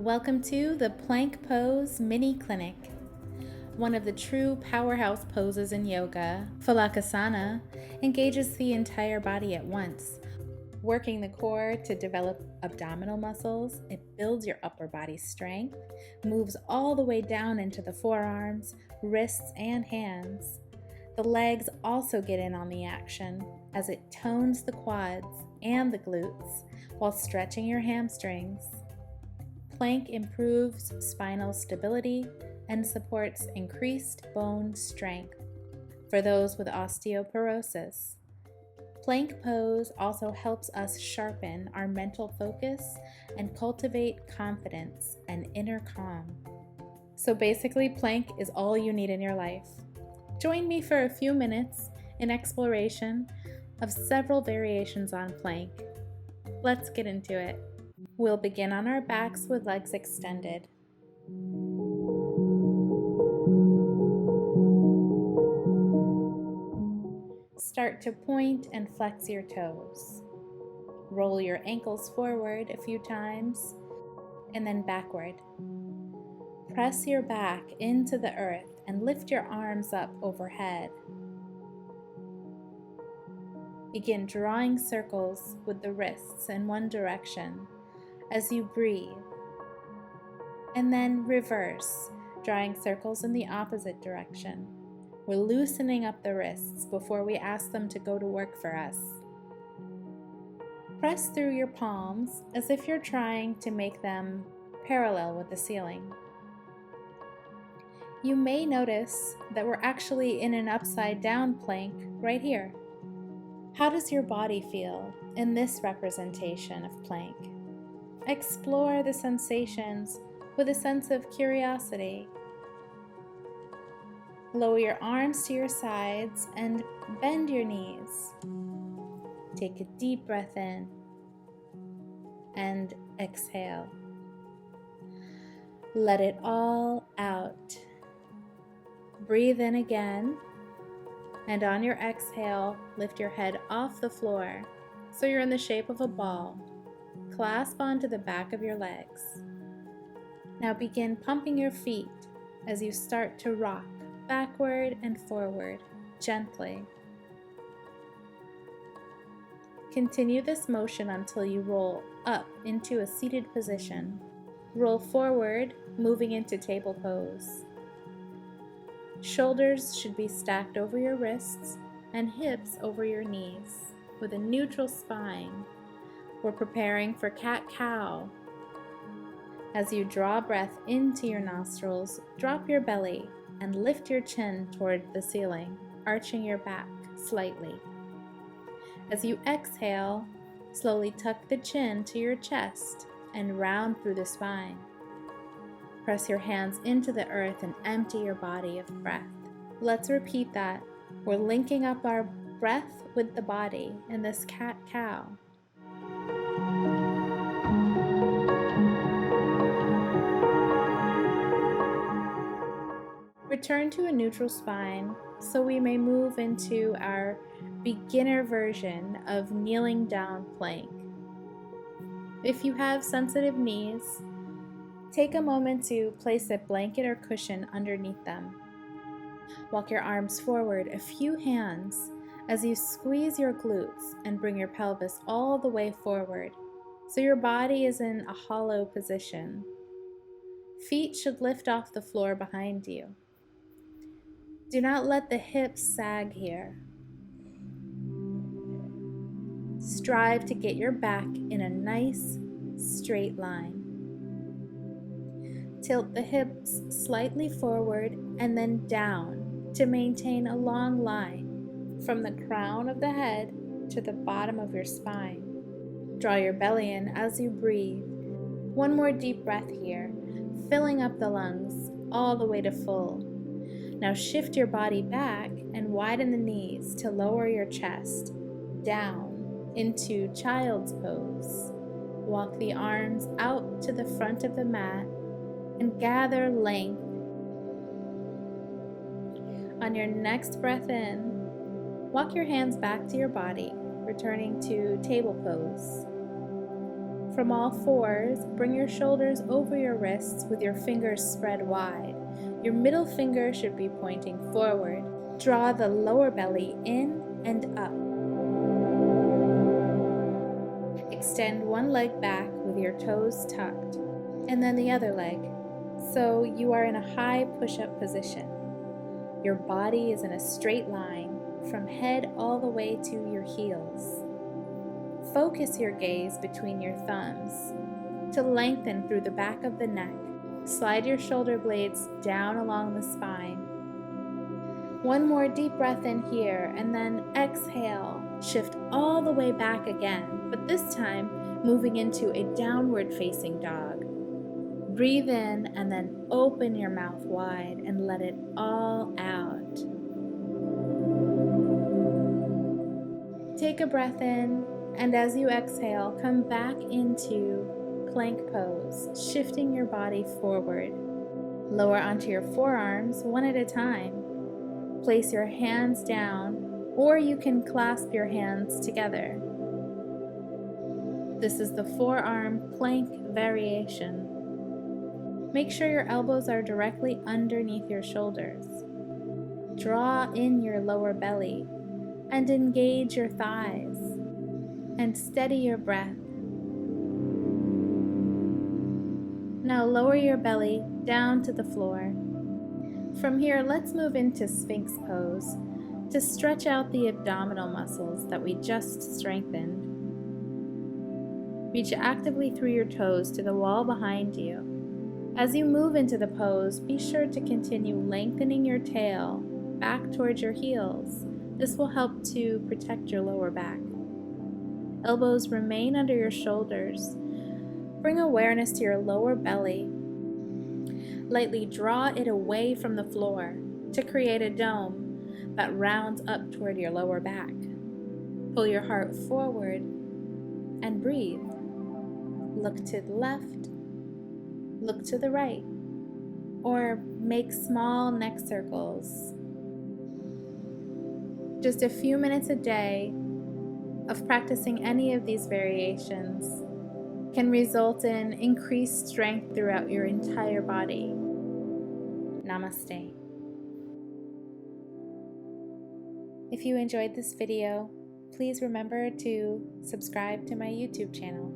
Welcome to the Plank Pose Mini Clinic. One of the true powerhouse poses in yoga, Phalakasana, engages the entire body at once, working the core to develop abdominal muscles. It builds your upper body strength, moves all the way down into the forearms, wrists, and hands. The legs also get in on the action as it tones the quads and the glutes while stretching your hamstrings. Plank improves spinal stability and supports increased bone strength for those with osteoporosis. Plank pose also helps us sharpen our mental focus and cultivate confidence and inner calm. So basically, plank is all you need in your life. Join me for a few minutes in exploration of several variations on plank. Let's get into it. We'll begin on our backs with legs extended. Start to point and flex your toes. Roll your ankles forward a few times and then backward. Press your back into the earth and lift your arms up overhead. Begin drawing circles with the wrists in one direction as you breathe, and then reverse, drawing circles in the opposite direction. We're loosening up the wrists before we ask them to go to work for us. Press through your palms as if you're trying to make them parallel with the ceiling. You may notice that we're actually in an upside down plank right here. How does your body feel in this representation of plank? Explore the sensations with a sense of curiosity. Lower your arms to your sides and bend your knees. Take a deep breath in and exhale. Let it all out. Breathe in again, and on your exhale, lift your head off the floor so you're in the shape of a ball. Clasp onto the back of your legs. Now begin pumping your feet as you start to rock backward and forward gently. Continue this motion until you roll up into a seated position. Roll forward, moving into table pose. Shoulders should be stacked over your wrists and hips over your knees with a neutral spine. We're preparing for cat-cow. As you draw breath into your nostrils, drop your belly and lift your chin toward the ceiling, arching your back slightly. As you exhale, slowly tuck the chin to your chest and round through the spine. Press your hands into the earth and empty your body of breath. Let's repeat that. We're linking up our breath with the body in this cat-cow. Return to a neutral spine so we may move into our beginner version of kneeling down plank. If you have sensitive knees, take a moment to place a blanket or cushion underneath them. Walk your arms forward a few hands as you squeeze your glutes and bring your pelvis all the way forward so your body is in a hollow position. Feet should lift off the floor behind you. Do not let the hips sag here. Strive to get your back in a nice, straight line. Tilt the hips slightly forward and then down to maintain a long line from the crown of the head to the bottom of your spine. Draw your belly in as you breathe. One more deep breath here, filling up the lungs all the way to full. Now shift your body back and widen the knees to lower your chest down into child's pose. Walk the arms out to the front of the mat and gather length. On your next breath in, walk your hands back to your body, returning to table pose. From all fours, bring your shoulders over your wrists with your fingers spread wide. Your middle finger should be pointing forward. Draw the lower belly in and up. Extend one leg back with your toes tucked, and then the other leg, so you are in a high push-up position. Your body is in a straight line from head all the way to your heels. Focus your gaze between your thumbs to lengthen through the back of the neck. Slide your shoulder blades down along the spine. One more deep breath in here, and then exhale. Shift all the way back again, but this time moving into a downward facing dog. Breathe in and then open your mouth wide and let it all out. Take a breath in, and as you exhale, come back into plank pose, shifting your body forward. Lower onto your forearms one at a time. Place your hands down, or you can clasp your hands together. This is the forearm plank variation. Make sure your elbows are directly underneath your shoulders. Draw in your lower belly and engage your thighs, and steady your breath. Now lower your belly down to the floor. From here, let's move into Sphinx pose to stretch out the abdominal muscles that we just strengthened. Reach actively through your toes to the wall behind you. As you move into the pose, be sure to continue lengthening your tail back towards your heels. This will help to protect your lower back. Elbows remain under your shoulders. Bring awareness to your lower belly. Lightly draw it away from the floor to create a dome that rounds up toward your lower back. Pull your heart forward and breathe. Look to the left, look to the right, or make small neck circles. Just a few minutes a day of practicing any of these variations can result in increased strength throughout your entire body. Namaste. If you enjoyed this video, please remember to subscribe to my YouTube channel.